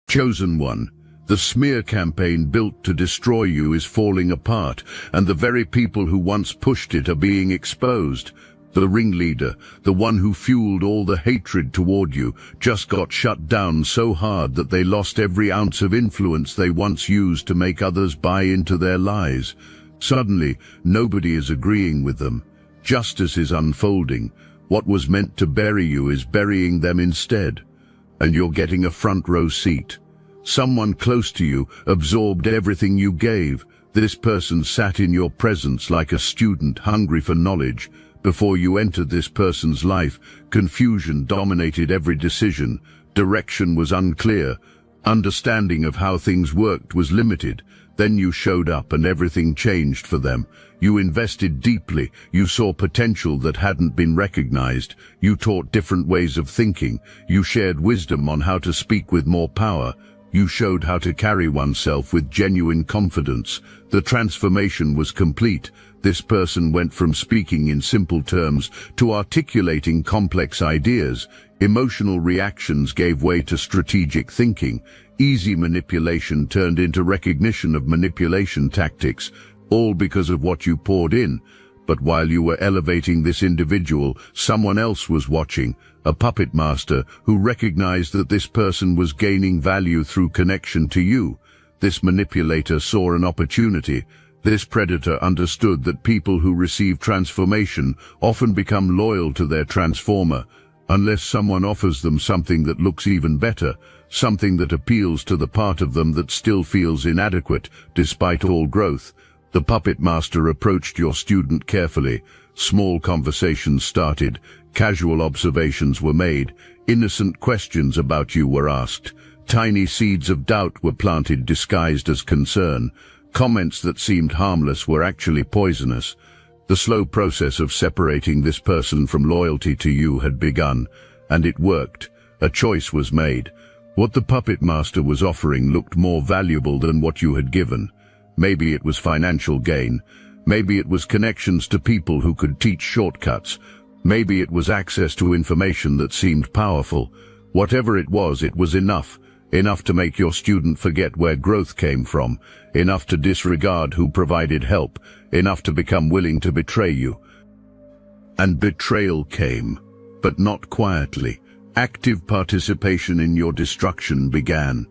Chosen one, the smear campaign built to destroy you is falling apart, and the very people who once pushed it are being exposed. The ringleader, the one who fueled all the hatred toward you, just got shut down so hard that they lost every ounce of influence they once used to make others buy into their lies. Suddenly, nobody is agreeing with them. Justice is unfolding. What was meant to bury you is burying them instead. And you're getting a front row seat. Someone close to you absorbed everything you gave. This person sat in your presence like a student hungry for knowledge. Before you entered this person's life, confusion dominated every decision. Direction was unclear. Understanding of how things worked was limited. Then you showed up and everything changed for them. You invested deeply. You saw potential that hadn't been recognized. You taught different ways of thinking. You shared wisdom on how to speak with more power. You showed how to carry oneself with genuine confidence. The transformation was complete. This person went from speaking in simple terms to articulating complex ideas. Emotional reactions gave way to strategic thinking. Easy manipulation turned into recognition of manipulation tactics, all because of what you poured in. But while you were elevating this individual, someone else was watching, a puppet master who recognized that this person was gaining value through connection to you. This manipulator saw an opportunity. This predator understood that people who receive transformation often become loyal to their transformer, unless someone offers them something that looks even better, something that appeals to the part of them that still feels inadequate despite all growth. The puppet master approached your student carefully. Small conversations started, casual observations were made, innocent questions about you were asked. Tiny seeds of doubt were planted disguised as concern. Comments that seemed harmless were actually poisonous. The slow process of separating this person from loyalty to you had begun, and it worked. A choice was made. What the puppet master was offering looked more valuable than what you had given. Maybe it was financial gain. Maybe it was connections to people who could teach shortcuts. Maybe it was access to information that seemed powerful. Whatever it was enough. Enough to make your student forget where growth came from. Enough to disregard who provided help. Enough to become willing to betray you. And betrayal came, but not quietly. Active participation in your destruction began.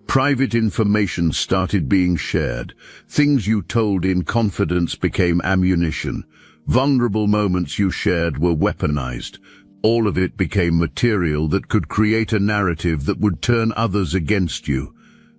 Private information started being shared. Things you told in confidence became ammunition. Vulnerable moments you shared were weaponized. All of it became material that could create a narrative that would turn others against you.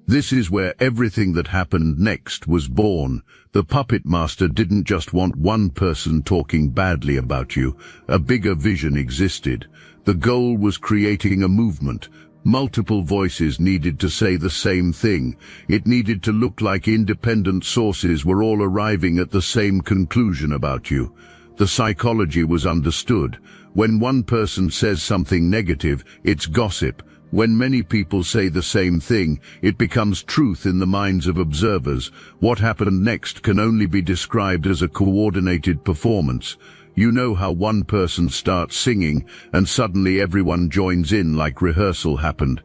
This is where everything that happened next was born. The puppet master didn't just want one person talking badly about you. A bigger vision existed. The goal was creating a movement. Multiple voices needed to say the same thing. It needed to look like independent sources were all arriving at the same conclusion about you. The psychology was understood. When one person says something negative, it's gossip. When many people say the same thing, it becomes truth in the minds of observers. What happened next can only be described as a coordinated performance. You know how one person starts singing and suddenly everyone joins in like rehearsal happened.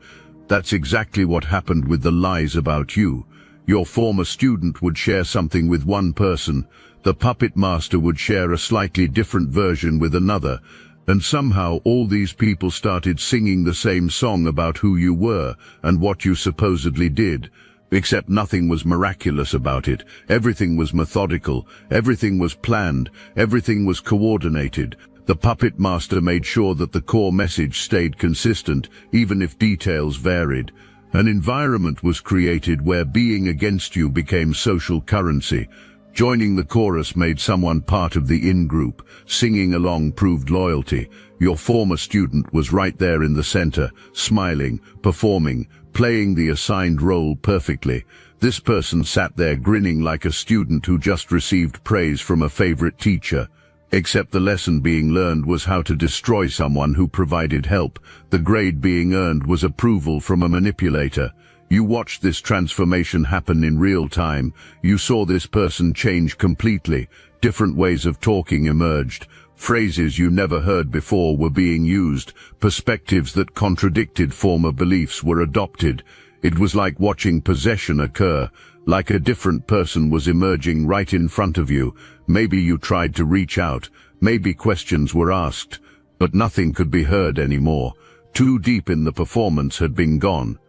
That's exactly what happened with the lies about you. Your former student would share something with one person. The puppet master would share a slightly different version with another. And somehow all these people started singing the same song about who you were and what you supposedly did. Except nothing was miraculous about it. Everything was methodical. Everything was planned. Everything was coordinated. The puppet master made sure that the core message stayed consistent, even if details varied. An environment was created where being against you became social currency. Joining the chorus made someone part of the in-group. Singing along proved loyalty. Your former student was right there in the center, smiling, performing, playing the assigned role perfectly. This person sat there grinning like a student who just received praise from a favorite teacher. Except the lesson being learned was how to destroy someone who provided help. The grade being earned was approval from a manipulator. You watched this transformation happen in real time. You saw this person change completely. Different ways of talking emerged. Phrases you never heard before were being used. Perspectives that contradicted former beliefs were adopted. It was like watching possession occur, like a different person was emerging right in front of you. Maybe you tried to reach out, maybe questions were asked, but nothing could be heard anymore. Too deep in the performance had been gone.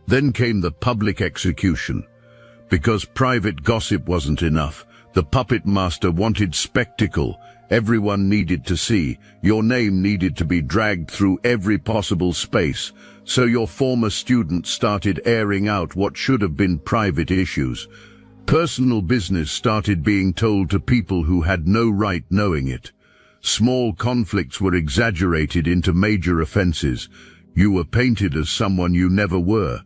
Then came the public execution. Because private gossip wasn't enough, the puppet master wanted spectacle. Everyone needed to see. Your name needed to be dragged through every possible space. So your former student started airing out what should have been private issues. Personal business started being told to people who had no right knowing it. Small conflicts were exaggerated into major offenses. You were painted as someone you never were.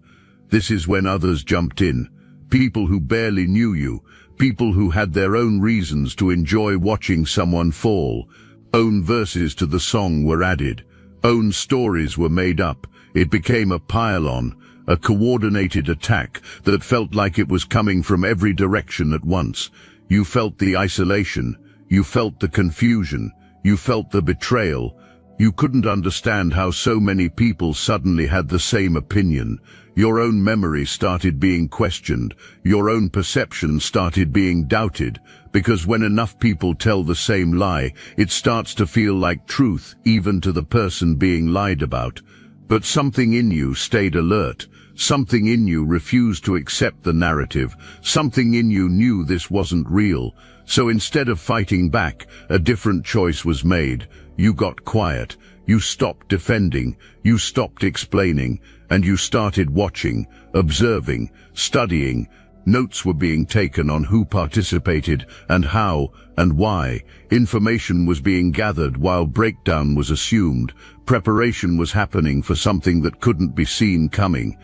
This is when others jumped in. People who barely knew you. People who had their own reasons to enjoy watching someone fall. Own verses to the song were added. Own stories were made up. It became a pile-on, a coordinated attack that felt like it was coming from every direction at once. You felt the isolation. You felt the confusion. You felt the betrayal. You couldn't understand how so many people suddenly had the same opinion. Your own memory started being questioned. Your own perception started being doubted. Because when enough people tell the same lie, it starts to feel like truth, even to the person being lied about. But something in you stayed alert. Something in you refused to accept the narrative. Something in you knew this wasn't real. So instead of fighting back, a different choice was made. You got quiet. You stopped defending. You stopped explaining. And you started watching, observing, studying. Notes were being taken on who participated and how and why. Information was being gathered while breakdown was assumed. Preparation was happening for something that couldn't be seen coming.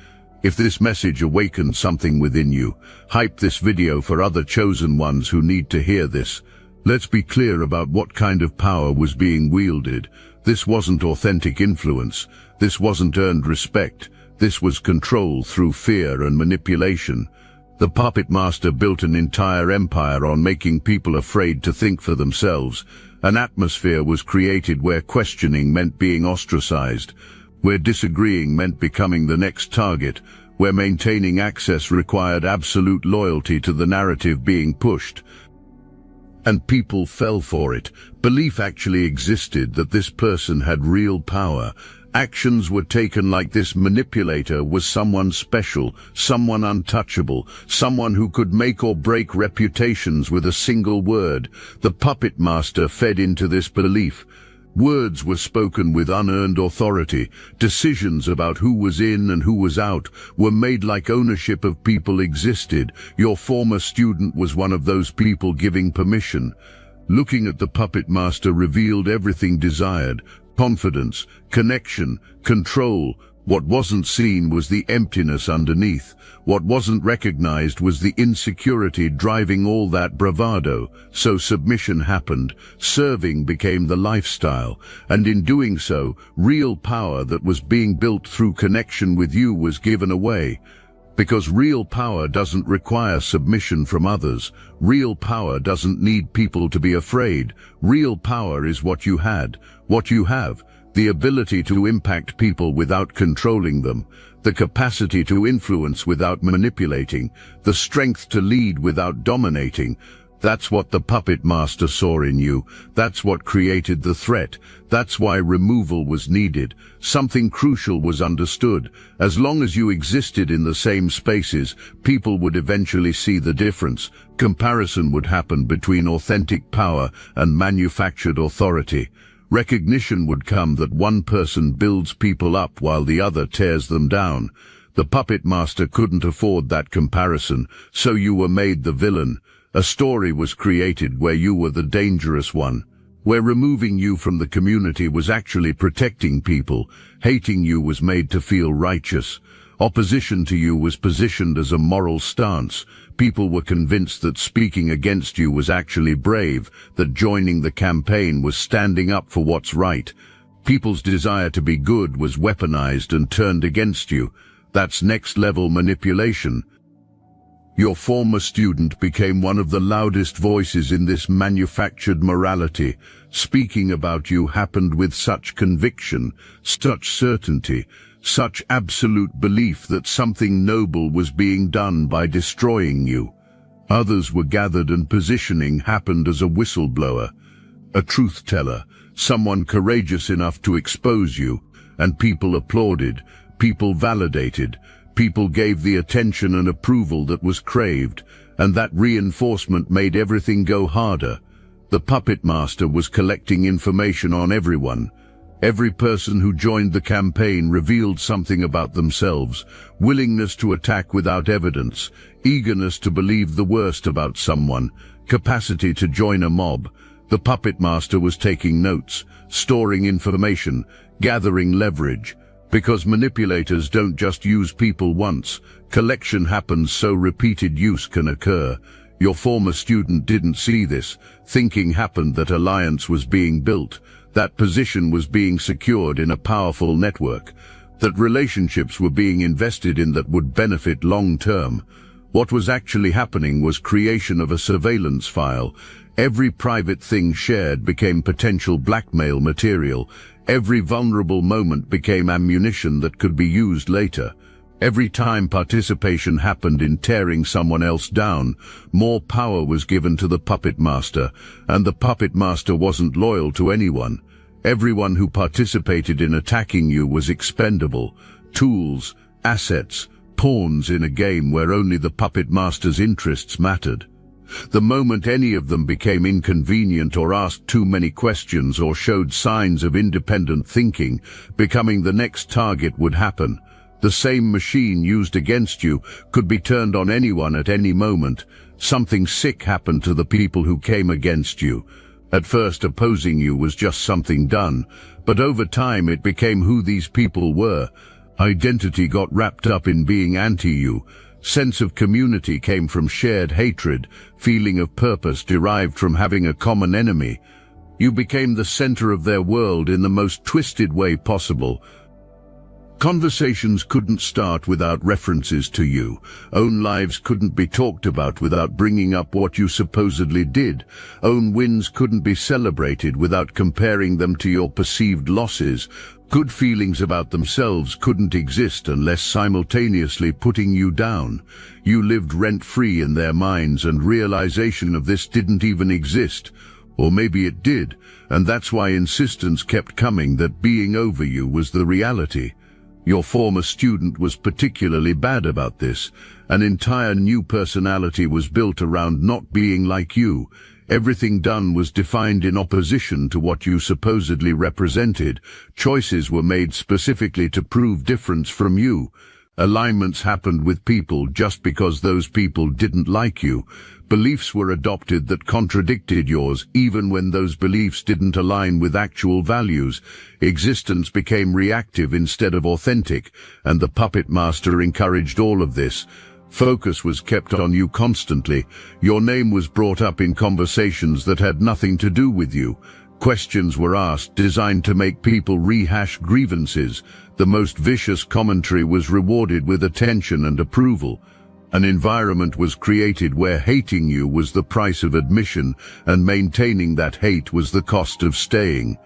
If this message awakened something within you, hype this video for other chosen ones who need to hear this. Let's be clear about what kind of power was being wielded. This wasn't authentic influence. This wasn't earned respect. This was control through fear and manipulation. The puppet master built an entire empire on making people afraid to think for themselves. An atmosphere was created where questioning meant being ostracized, where disagreeing meant becoming the next target, where maintaining access required absolute loyalty to the narrative being pushed. And people fell for it. Belief actually existed that this person had real power. Actions were taken like this manipulator was someone special, someone untouchable, someone who could make or break reputations with a single word. The puppet master fed into this belief. Words were spoken with unearned authority. Decisions about who was in and who was out were made like ownership of people existed. Your former student was one of those people giving permission. Looking at the puppet master revealed everything desired: confidence, connection, control. What wasn't seen was the emptiness underneath. What wasn't recognized was the insecurity driving all that bravado. So submission happened. Serving became the lifestyle. And in doing so, real power that was being built through connection with you was given away. Because real power doesn't require submission from others. Real power doesn't need people to be afraid. Real power is what you had, what you have. The ability to impact people without controlling them, the capacity to influence without manipulating, the strength to lead without dominating. That's what the puppet master saw in you. That's what created the threat. That's why removal was needed. Something crucial was understood. As long as you existed in the same spaces, people would eventually see the difference. Comparison would happen between authentic power and manufactured authority. Recognition would come that one person builds people up while the other tears them down. The puppet master couldn't afford that comparison, so you were made the villain. A story was created where you were the dangerous one, where removing you from the community was actually protecting people. Hating you was made to feel righteous. Opposition to you was positioned as a moral stance. People were convinced that speaking against you was actually brave, that joining the campaign was standing up for what's right. People's desire to be good was weaponized and turned against you. That's next-level manipulation. Your former student became one of the loudest voices in this manufactured morality. Speaking about you happened with such conviction, such certainty, such absolute belief that something noble was being done by destroying you. Others were gathered and positioning happened as a whistleblower, a truth teller, someone courageous enough to expose you, and people applauded, people validated, people gave the attention and approval that was craved, and that reinforcement made everything go harder. The puppet master was collecting information on everyone. Every person who joined the campaign revealed something about themselves: willingness to attack without evidence, eagerness to believe the worst about someone, capacity to join a mob. The puppet master was taking notes, storing information, gathering leverage. Because manipulators don't just use people once, collection happens so repeated use can occur. Your former student didn't see this. Thinking happened that alliance was being built, that position was being secured in a powerful network, that relationships were being invested in that would benefit long term. What was actually happening was creation of a surveillance file. Every private thing shared became potential blackmail material. Every vulnerable moment became ammunition that could be used later. Every time participation happened in tearing someone else down, more power was given to the puppet master, and the puppet master wasn't loyal to anyone. Everyone who participated in attacking you was expendable, tools, assets, pawns in a game where only the puppet master's interests mattered. The moment any of them became inconvenient or asked too many questions or showed signs of independent thinking, becoming the next target would happen. The same machine used against you could be turned on anyone at any moment. Something sick happened to the people who came against you. At first, opposing you was just something done, but over time it became who these people were. Identity got wrapped up in being anti-you. Sense of community came from shared hatred. Feeling of purpose derived from having a common enemy. You became the center of their world in the most twisted way possible. Conversations couldn't start without references to you. Own lives couldn't be talked about without bringing up what you supposedly did. Own wins couldn't be celebrated without comparing them to your perceived losses. Good feelings about themselves couldn't exist unless simultaneously putting you down. You lived rent-free in their minds, and realization of this didn't even exist. Or maybe it did, and that's why insistence kept coming that being over you was the reality. Your former student was particularly bad about this. An entire new personality was built around not being like you. Everything done was defined in opposition to what you supposedly represented. Choices were made specifically to prove difference from you. Alignments happened with people just because those people didn't like you. Beliefs were adopted that contradicted yours, even when those beliefs didn't align with actual values. Existence became reactive instead of authentic, and the puppet master encouraged all of this. Focus was kept on you constantly. Your name was brought up in conversations that had nothing to do with you. Questions were asked designed to make people rehash grievances. The most vicious commentary was rewarded with attention and approval. An environment was created where hating you was the price of admission, and maintaining that hate was the cost of staying.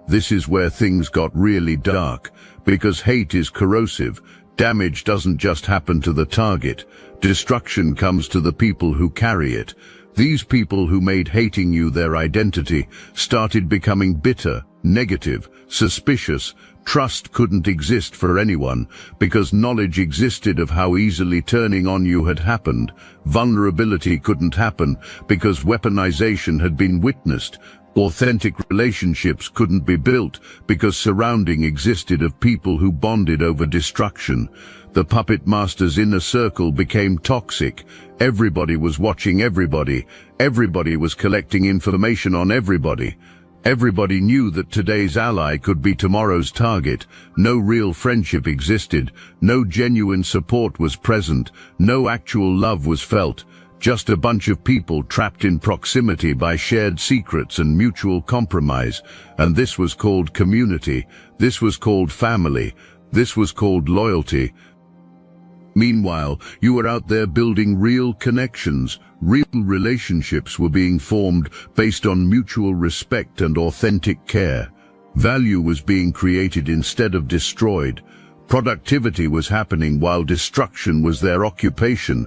This is where things got really dark, because hate is corrosive. Damage doesn't just happen to the target. Destruction comes to the people who carry it. These people who made hating you their identity started becoming bitter, negative, suspicious. Trust couldn't exist for anyone because knowledge existed of how easily turning on you had happened. Vulnerability couldn't happen because weaponization had been witnessed. Authentic relationships couldn't be built because surrounding existed of people who bonded over destruction. The puppet master's inner circle became toxic. Everybody was watching everybody. Everybody was collecting information on everybody. Everybody knew that today's ally could be tomorrow's target. No real friendship existed. No genuine support was present. No actual love was felt. Just a bunch of people trapped in proximity by shared secrets and mutual compromise. And this was called community. This was called family. This was called loyalty. Meanwhile, you were out there building real connections. Real relationships were being formed based on mutual respect and authentic care. Value was being created instead of destroyed. Productivity was happening while destruction was their occupation,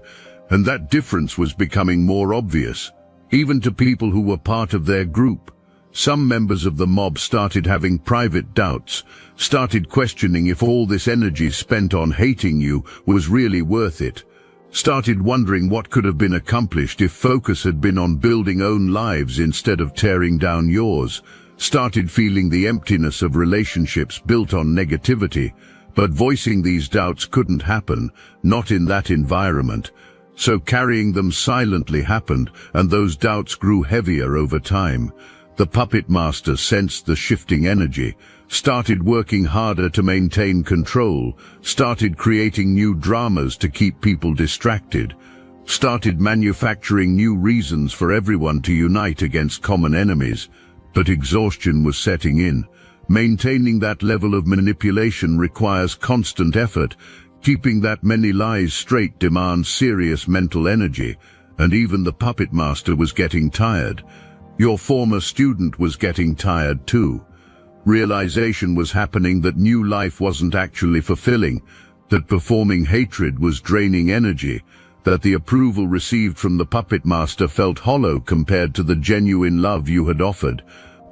and that difference was becoming more obvious, even to people who were part of their group. Some members of the mob started having private doubts, started questioning if all this energy spent on hating you was really worth it, started wondering what could have been accomplished if focus had been on building own lives instead of tearing down yours, started feeling the emptiness of relationships built on negativity. But voicing these doubts couldn't happen, not in that environment. So carrying them silently happened, and those doubts grew heavier over time. The puppet master sensed the shifting energy, started working harder to maintain control, started creating new dramas to keep people distracted, started manufacturing new reasons for everyone to unite against common enemies. But exhaustion was setting in. Maintaining that level of manipulation requires constant effort. Keeping that many lies straight demands serious mental energy, and even the puppet master was getting tired. Your former student was getting tired too. Realization was happening that new life wasn't actually fulfilling, that performing hatred was draining energy, that the approval received from the puppet master felt hollow compared to the genuine love you had offered.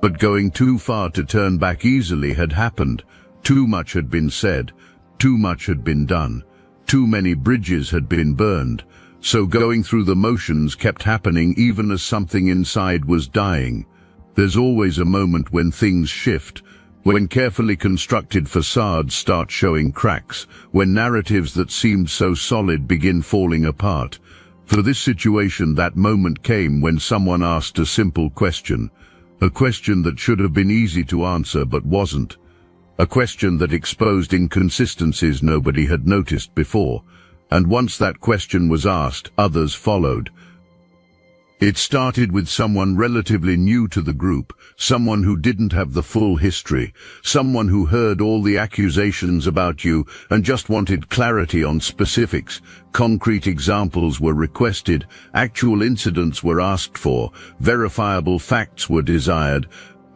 But going too far to turn back easily had happened. Too much had been said, too much had been done, too many bridges had been burned. So going through the motions kept happening even as something inside was dying. There's always a moment when things shift, when carefully constructed facades start showing cracks, when narratives that seemed so solid begin falling apart. For this situation, that moment came when someone asked a simple question. A question that should have been easy to answer but wasn't. A question that exposed inconsistencies nobody had noticed before. And once that question was asked, others followed. It started with someone relatively new to the group, someone who didn't have the full history, someone who heard all the accusations about you and just wanted clarity on specifics. Concrete examples were requested, actual incidents were asked for, verifiable facts were desired,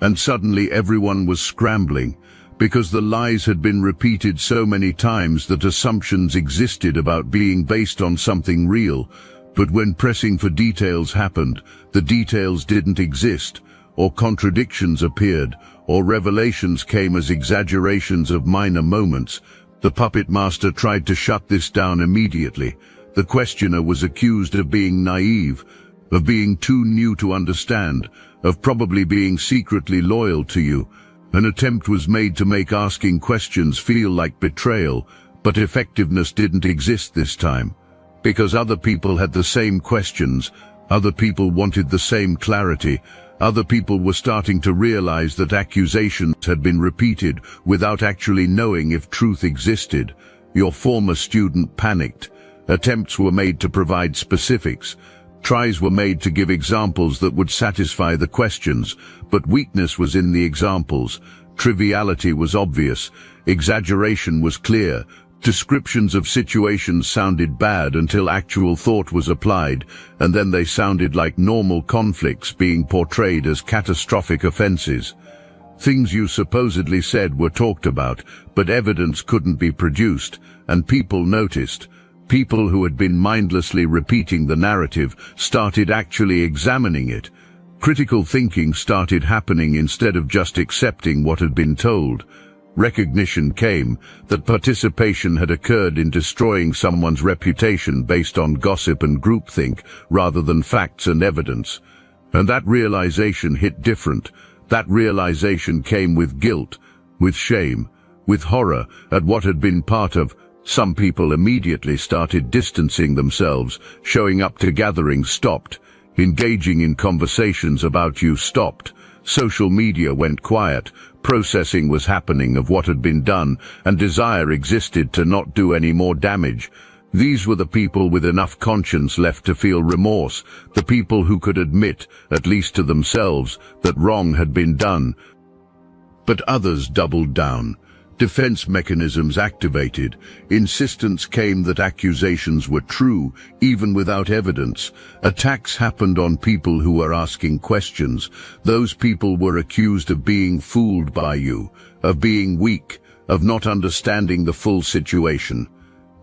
and suddenly everyone was scrambling, because the lies had been repeated so many times that assumptions existed about being based on something real. But when pressing for details happened, the details didn't exist, or contradictions appeared, or revelations came as exaggerations of minor moments. The puppet master tried to shut this down immediately. The questioner was accused of being naive, of being too new to understand, of probably being secretly loyal to you. An attempt was made to make asking questions feel like betrayal, but effectiveness didn't exist this time. Because other people had the same questions, other people wanted the same clarity, other people were starting to realize that accusations had been repeated without actually knowing if truth existed. Your former student panicked. Attempts were made to provide specifics. Tries were made to give examples that would satisfy the questions, but weakness was in the examples. Triviality was obvious. Exaggeration was clear. Descriptions of situations sounded bad until actual thought was applied, and then they sounded like normal conflicts being portrayed as catastrophic offenses. Things you supposedly said were talked about, but evidence couldn't be produced, and people noticed. People who had been mindlessly repeating the narrative started actually examining it. Critical thinking started happening instead of just accepting what had been told. Recognition came that participation had occurred in destroying someone's reputation based on gossip and groupthink rather than facts and evidence. And that realization hit different. That realization came with guilt, with shame, with horror at what had been part of. Some people immediately started distancing themselves, showing up to gatherings stopped, engaging in conversations about you stopped. Social media went quiet, processing was happening of what had been done, and desire existed to not do any more damage. These were the people with enough conscience left to feel remorse, the people who could admit, at least to themselves, that wrong had been done. But others doubled down. Defense mechanisms activated. Insistence came that accusations were true, even without evidence. Attacks happened on people who were asking questions. Those people were accused of being fooled by you, of being weak, of not understanding the full situation.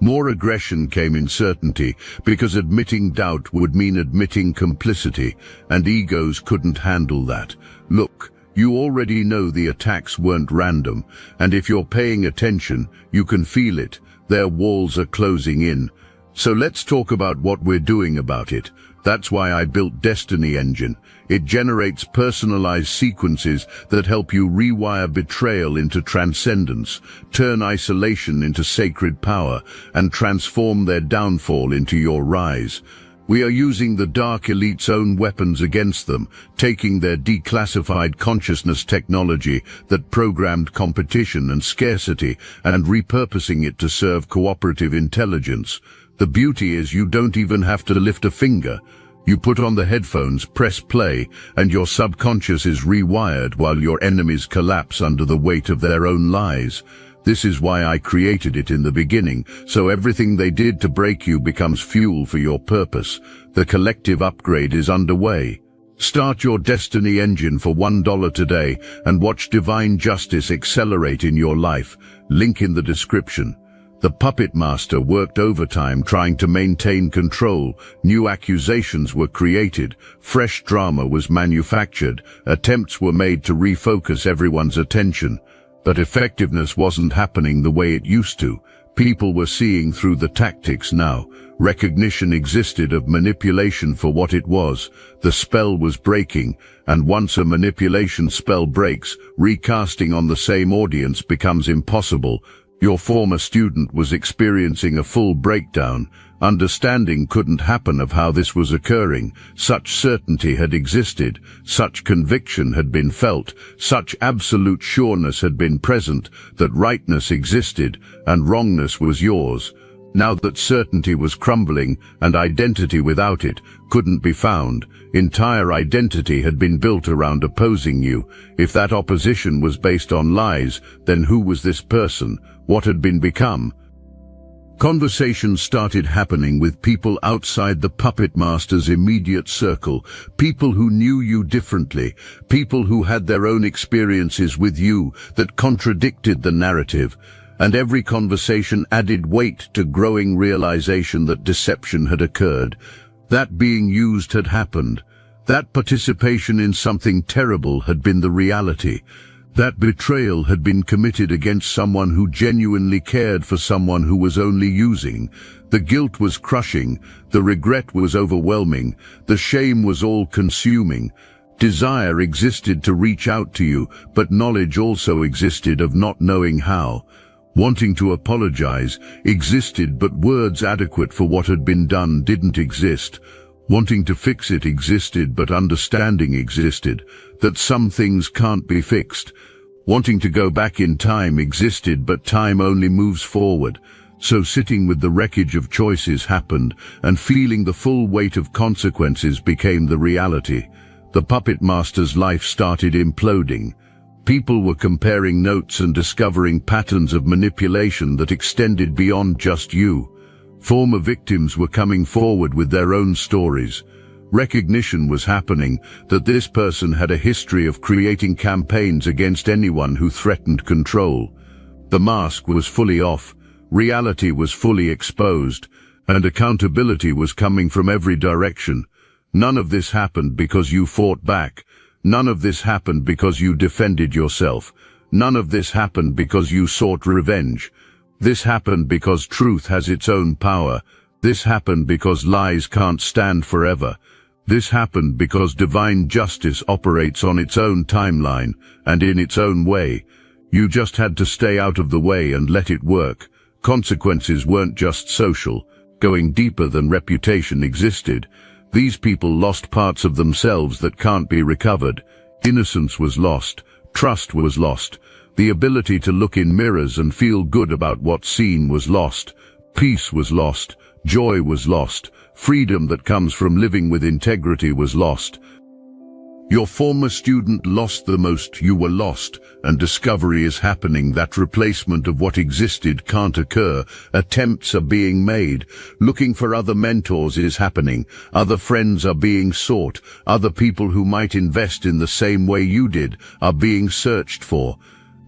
More aggression came in certainty, because admitting doubt would mean admitting complicity, and egos couldn't handle that. Look, you already know the attacks weren't random, and if you're paying attention, you can feel it. Their walls are closing in. So let's talk about what we're doing about it. That's why I built Destiny Engine. It generates personalized sequences that help you rewire betrayal into transcendence, turn isolation into sacred power, and transform their downfall into your rise. We are using the Dark Elite's own weapons against them, taking their declassified consciousness technology that programmed competition and scarcity and repurposing it to serve cooperative intelligence. The beauty is you don't even have to lift a finger. You put on the headphones, press play, and your subconscious is rewired while your enemies collapse under the weight of their own lies. This is why I created it in the beginning, so everything they did to break you becomes fuel for your purpose. The collective upgrade is underway. Start your Destiny Engine for $1 today and watch divine justice accelerate in your life. Link in the description. The Puppet Master worked overtime trying to maintain control. New accusations were created, fresh drama was manufactured, attempts were made to refocus everyone's attention. But effectiveness wasn't happening the way it used to. People were seeing through the tactics now. Recognition existed of manipulation for what it was. The spell was breaking, and once a manipulation spell breaks, recasting on the same audience becomes impossible. Your former student was experiencing a full breakdown. Understanding couldn't happen of how this was occurring. Such certainty had existed, such conviction had been felt, such absolute sureness had been present that rightness existed and wrongness was yours. Now that certainty was crumbling and identity without it couldn't be found, entire identity had been built around opposing you. If that opposition was based on lies, then who was this person? What had been become? Conversations started happening with people outside the Puppet Master's immediate circle, people who knew you differently, people who had their own experiences with you that contradicted the narrative. And every conversation added weight to growing realization that deception had occurred. That being used had happened. That participation in something terrible had been the reality. That betrayal had been committed against someone who genuinely cared for someone who was only using. The guilt was crushing, the regret was overwhelming, the shame was all-consuming. Desire existed to reach out to you, but knowledge also existed of not knowing how. Wanting to apologize existed, but words adequate for what had been done didn't exist. Wanting to fix it existed, but understanding existed, that some things can't be fixed. Wanting to go back in time existed, but time only moves forward. So sitting with the wreckage of choices happened, and feeling the full weight of consequences became the reality. The Puppet Master's life started imploding. People were comparing notes and discovering patterns of manipulation that extended beyond just you. Former victims were coming forward with their own stories. Recognition was happening that this person had a history of creating campaigns against anyone who threatened control. The mask was fully off, reality was fully exposed, and accountability was coming from every direction. None of this happened because you fought back. None of this happened because you defended yourself. None of this happened because you sought revenge. This happened because truth has its own power. This happened because lies can't stand forever. This happened because divine justice operates on its own timeline and in its own way. You just had to stay out of the way and let it work. Consequences weren't just social. Going deeper than reputation existed. These people lost parts of themselves that can't be recovered. Innocence was lost. Trust was lost. The ability to look in mirrors and feel good about what's seen was lost. Peace was lost. Joy was lost. Freedom that comes from living with integrity was lost. Your former student lost the most. You were lost, and discovery is happening. That replacement of what existed can't occur. Attempts are being made. Looking for other mentors is happening. Other friends are being sought. Other people who might invest in the same way you did are being searched for.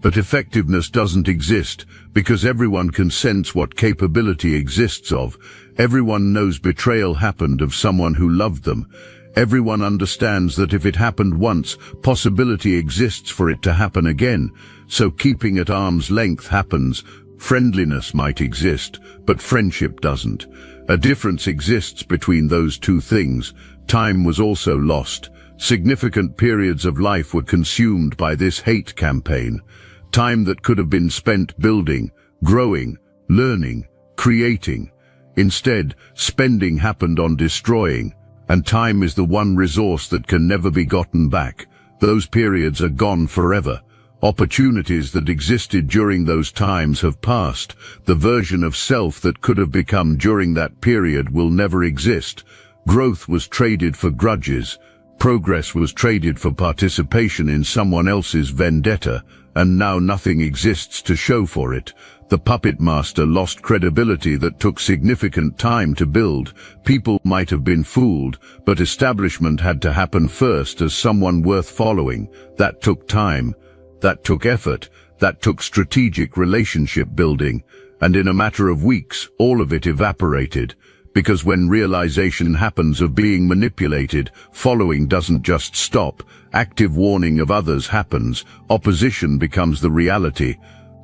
But effectiveness doesn't exist, because everyone can sense what capability exists of. Everyone knows betrayal happened of someone who loved them. Everyone understands that if it happened once, possibility exists for it to happen again. So keeping at arm's length happens. Friendliness might exist, but friendship doesn't. A difference exists between those two things. Time was also lost. Significant periods of life were consumed by this hate campaign. Time that could have been spent building, growing, learning, creating. Instead, spending happened on destroying. And time is the one resource that can never be gotten back. Those periods are gone forever. Opportunities that existed during those times have passed. The version of self that could have become during that period will never exist. Growth was traded for grudges. Progress was traded for participation in someone else's vendetta, and now nothing exists to show for it. The puppet master lost credibility that took significant time to build. People might have been fooled, but establishment had to happen first as someone worth following. That took time. That took effort. That took strategic relationship building. And in a matter of weeks, all of it evaporated. Because when realization happens of being manipulated, following doesn't just stop. Active warning of others happens. Opposition becomes the reality.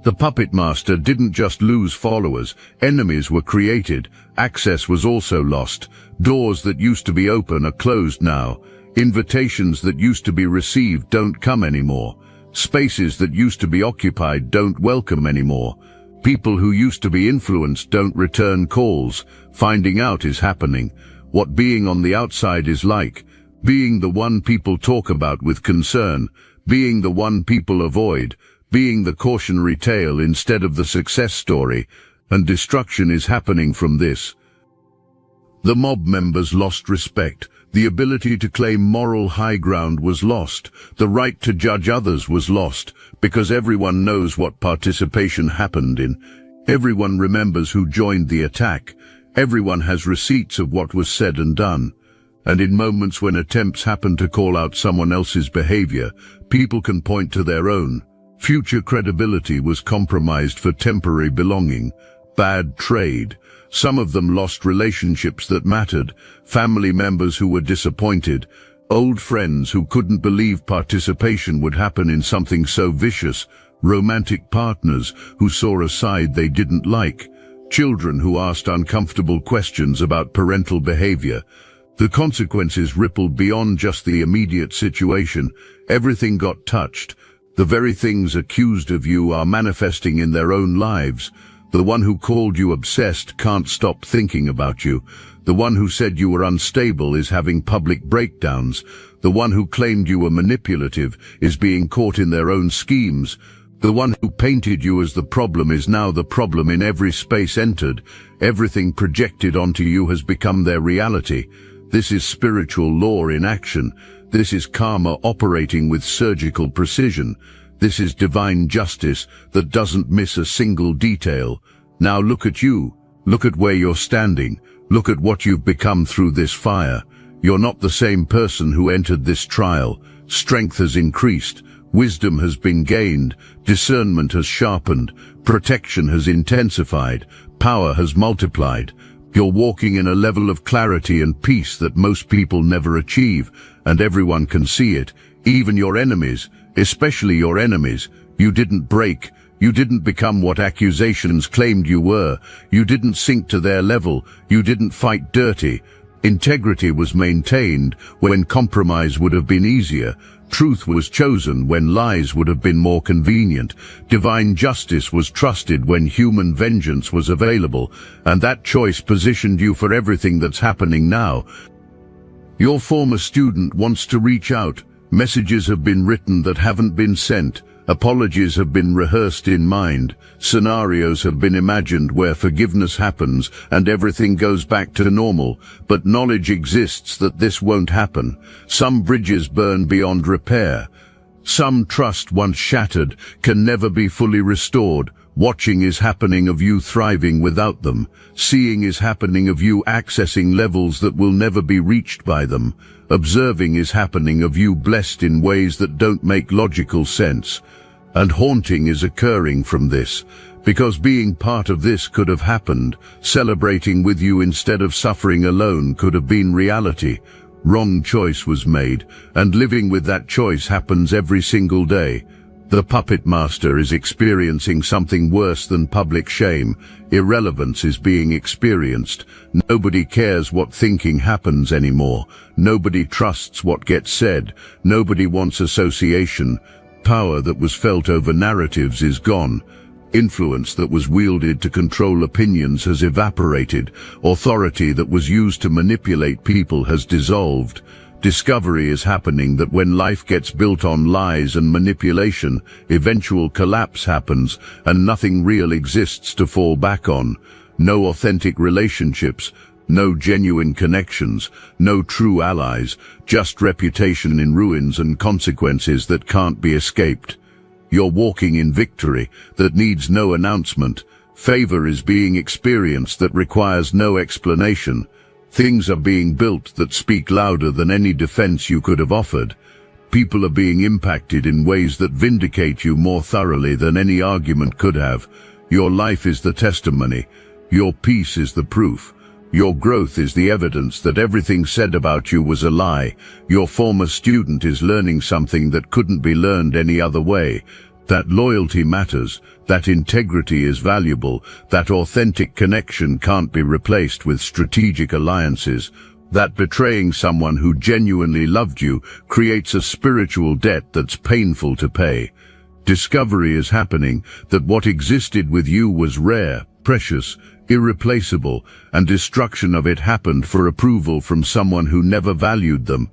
The puppet master didn't just lose followers. Enemies were created. Access was also lost. Doors that used to be open are closed now. Invitations that used to be received don't come anymore. Spaces that used to be occupied don't welcome anymore. People who used to be influenced don't return calls. Finding out is happening. What being on the outside is like. Being the one people talk about with concern. Being the one people avoid. Being the cautionary tale instead of the success story. And destruction is happening from this. The mob members lost respect. The ability to claim moral high ground was lost. The right to judge others was lost, because everyone knows what participation happened in. Everyone remembers who joined the attack. Everyone has receipts of what was said and done. And in moments when attempts happen to call out someone else's behavior, people can point to their own. Future credibility was compromised for temporary belonging. Bad trade. Some of them lost relationships that mattered, family members who were disappointed, old friends who couldn't believe participation would happen in something so vicious, romantic partners who saw a side they didn't like, children who asked uncomfortable questions about parental behavior. The consequences rippled beyond just the immediate situation. Everything got touched. The very things accused of you are manifesting in their own lives. The one who called you obsessed can't stop thinking about you. The one who said you were unstable is having public breakdowns. The one who claimed you were manipulative is being caught in their own schemes. The one who painted you as the problem is now the problem in every space entered. Everything projected onto you has become their reality. This is spiritual law in action. This is karma operating with surgical precision. This is divine justice that doesn't miss a single detail. Now look at you. Look at where you're standing. Look at what you've become through this fire. You're not the same person who entered this trial. Strength has increased. Wisdom has been gained. Discernment has sharpened. Protection has intensified. Power has multiplied. You're walking in a level of clarity and peace that most people never achieve, and everyone can see it, even your enemies. Especially your enemies. You didn't break. You didn't become what accusations claimed you were. You didn't sink to their level. You didn't fight dirty. Integrity was maintained when compromise would have been easier. Truth was chosen when lies would have been more convenient. Divine justice was trusted when human vengeance was available. And that choice positioned you for everything that's happening now. Your former student wants to reach out. Messages have been written that haven't been sent. Apologies have been rehearsed in mind. Scenarios have been imagined where forgiveness happens and everything goes back to normal. But knowledge exists that this won't happen. Some bridges burn beyond repair. Some trust once shattered can never be fully restored. Watching is happening of you thriving without them. Seeing is happening of you accessing levels that will never be reached by them. Observing is happening of you blessed in ways that don't make logical sense. And haunting is occurring from this, because being part of this could have happened. Celebrating with you instead of suffering alone could have been reality. Wrong choice was made, and living with that choice happens every single day. The puppet master is experiencing something worse than public shame. Irrelevance is being experienced. Nobody cares what thinking happens anymore. Nobody trusts what gets said. Nobody wants association. Power that was felt over narratives is gone. Influence that was wielded to control opinions has evaporated. Authority that was used to manipulate people has dissolved. Discovery is happening that when life gets built on lies and manipulation, eventual collapse happens and nothing real exists to fall back on. No authentic relationships, no genuine connections, no true allies, just reputation in ruins and consequences that can't be escaped. You're walking in victory that needs no announcement. Favor is being experienced that requires no explanation. Things are being built that speak louder than any defense you could have offered. People are being impacted in ways that vindicate you more thoroughly than any argument could have. Your life is the testimony. Your peace is the proof. Your growth is the evidence that everything said about you was a lie. Your former student is learning something that couldn't be learned any other way. That loyalty matters, that integrity is valuable, that authentic connection can't be replaced with strategic alliances, that betraying someone who genuinely loved you creates a spiritual debt that's painful to pay. Discovery is happening that what existed with you was rare, precious, irreplaceable, and destruction of it happened for approval from someone who never valued them.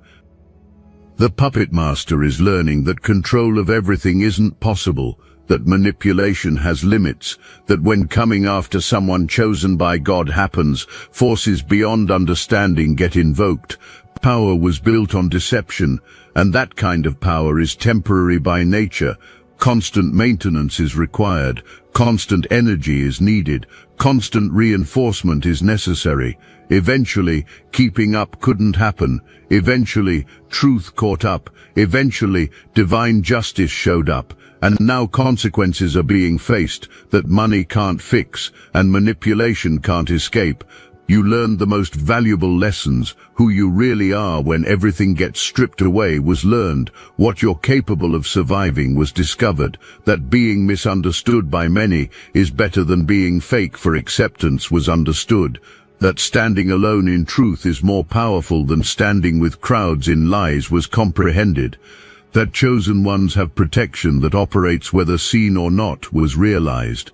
The puppet master is learning that control of everything isn't possible, that manipulation has limits, that when coming after someone chosen by God happens, forces beyond understanding get invoked. Power was built on deception, and that kind of power is temporary by nature. Constant maintenance is required, constant energy is needed, constant reinforcement is necessary. Eventually, keeping up couldn't happen. Eventually, truth caught up. Eventually, divine justice showed up. And now consequences are being faced that money can't fix and manipulation can't escape. You learned the most valuable lessons. Who you really are when everything gets stripped away was learned. What you're capable of surviving was discovered. That being misunderstood by many is better than being fake for acceptance was understood. That standing alone in truth is more powerful than standing with crowds in lies was comprehended. That chosen ones have protection that operates whether seen or not was realized.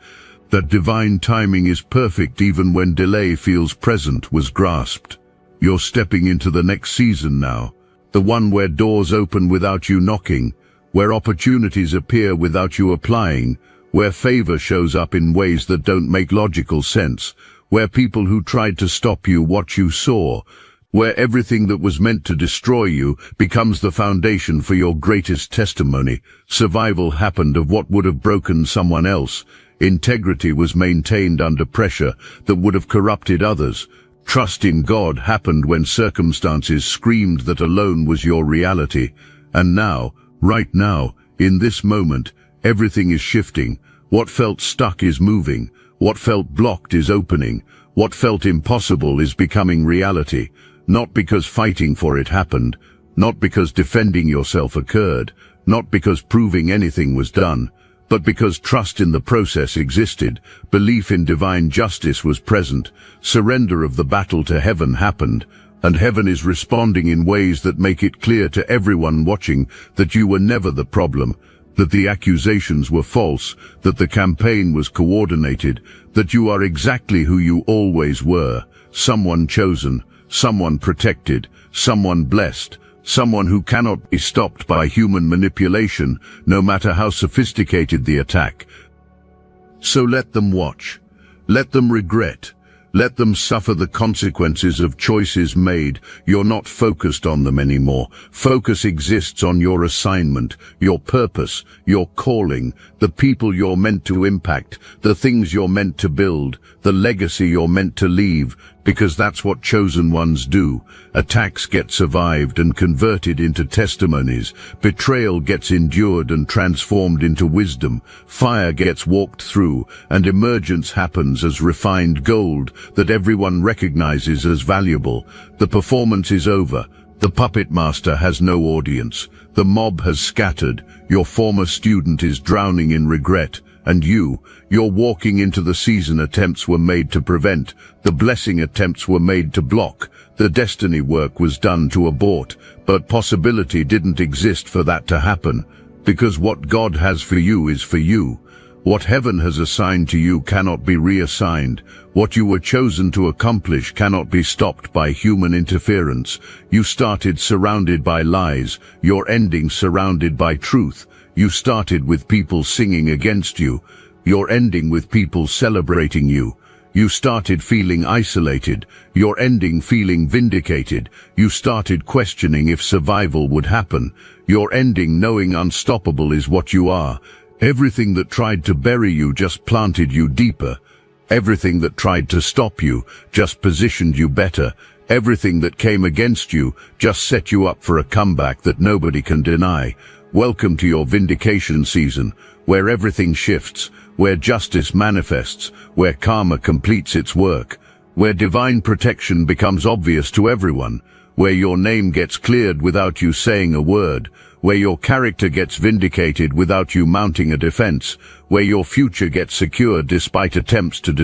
That divine timing is perfect even when delay feels present was grasped. You're stepping into the next season now, the one where doors open without you knocking, where opportunities appear without you applying, where favor shows up in ways that don't make logical sense, where people who tried to stop you watch you soar, where everything that was meant to destroy you becomes the foundation for your greatest testimony. Survival happened of what would have broken someone else. Integrity was maintained under pressure that would have corrupted others. Trust in God happened when circumstances screamed that alone was your reality. And now, right now, in this moment, everything is shifting. What felt stuck is moving. What felt blocked is opening. What felt impossible is becoming reality. Not because fighting for it happened, not because defending yourself occurred, not because proving anything was done, but because trust in the process existed, belief in divine justice was present, surrender of the battle to heaven happened, and heaven is responding in ways that make it clear to everyone watching that you were never the problem, that the accusations were false, that the campaign was coordinated, that you are exactly who you always were, someone chosen, someone protected, someone blessed, someone who cannot be stopped by human manipulation, no matter how sophisticated the attack. So let them watch, let them regret, Let them suffer the consequences of choices made. You're not focused on them anymore. Focus exists on your assignment, your purpose, your calling, the people you're meant to impact, the things you're meant to build, the legacy you're meant to leave, because that's what chosen ones do. Attacks get survived and converted into testimonies. Betrayal gets endured and transformed into wisdom. Fire gets walked through, and emergence happens as refined gold that everyone recognizes as valuable. The performance is over. The puppet master has no audience. The mob has scattered. Your former student is drowning in regret. And you're walking into the season attempts were made to prevent. The blessing attempts were made to block. The destiny work was done to abort. But possibility didn't exist for that to happen. Because what God has for you is for you. What heaven has assigned to you cannot be reassigned. What you were chosen to accomplish cannot be stopped by human interference. You started surrounded by lies. Your ending surrounded by truth. You started with people singing against you. You're ending with people celebrating you. You started feeling isolated. You're ending feeling vindicated. You started questioning if survival would happen. You're ending knowing unstoppable is what you are. Everything that tried to bury you just planted you deeper. Everything that tried to stop you just positioned you better. Everything that came against you just set you up for a comeback that nobody can deny. Welcome to your vindication season, where everything shifts, where justice manifests, where karma completes its work, where divine protection becomes obvious to everyone, where your name gets cleared without you saying a word, where your character gets vindicated without you mounting a defense, where your future gets secured despite attempts to